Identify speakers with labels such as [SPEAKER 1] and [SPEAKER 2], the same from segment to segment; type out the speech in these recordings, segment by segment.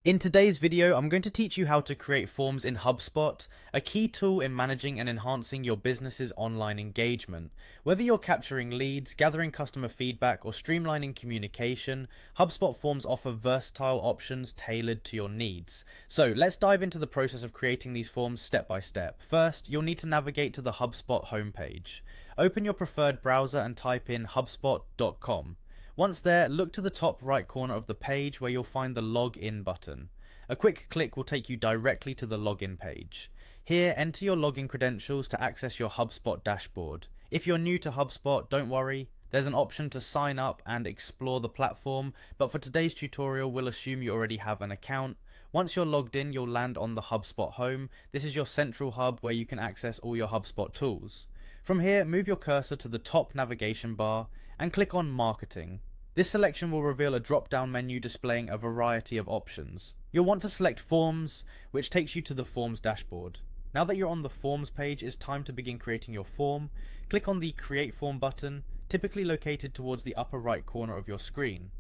[SPEAKER 1] In today's video, I'm going to teach you how to create forms in HubSpot, a key tool in managing and enhancing your business's online engagement. Whether you're capturing leads, gathering customer feedback, or streamlining communication, HubSpot forms offer versatile options tailored to your needs. So let's dive into the process of creating these forms step by step. First, you'll need to navigate to the HubSpot homepage. Open your preferred browser and type in hubspot.com. Once there, look to the top right corner of the page where you'll find the login button. A quick click will take you directly to the login page. Here, enter your login credentials to access your HubSpot dashboard. If you're new to HubSpot, don't worry. There's an option to sign up and explore the platform, but for today's tutorial, we'll assume you already have an account. Once you're logged in, you'll land on the HubSpot home. This is your central hub where you can access all your HubSpot tools. From here, move your cursor to the top navigation bar and click on Marketing. This selection will reveal a drop-down menu displaying a variety of options. You'll want to select Forms, which takes you to the Forms dashboard. Now that you're on the Forms page, it's time to begin creating your form. Click on the Create Form button, typically located towards the upper right corner of your screen.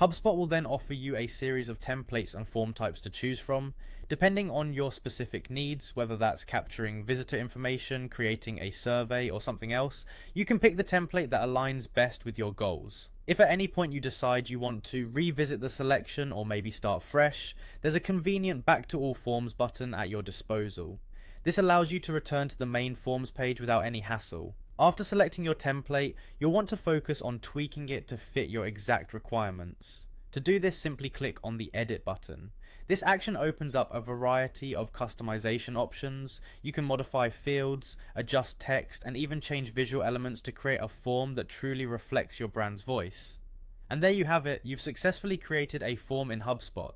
[SPEAKER 1] HubSpot will then offer you a series of templates and form types to choose from, depending on your specific needs, whether that's capturing visitor information, creating a survey, or something else. You can pick the template that aligns best with your goals. If at any point you decide you want to revisit the selection or maybe start fresh, there's a convenient Back to All Forms button at your disposal. This allows you to return to the main forms page without any hassle. After selecting your template, you'll want to focus on tweaking it to fit your exact requirements. To do this, simply click on the Edit button. This action opens up a variety of customization options. You can modify fields, adjust text, and even change visual elements to create a form that truly reflects your brand's voice. And there you have it, you've successfully created a form in HubSpot.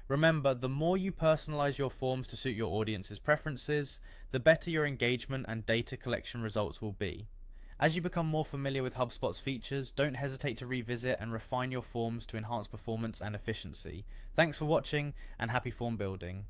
[SPEAKER 1] Remember, the more you personalize your forms to suit your audience's preferences, the better your engagement and data collection results will be. As you become more familiar with HubSpot's features, don't hesitate to revisit and refine your forms to enhance performance and efficiency. Thanks for watching, and happy form building.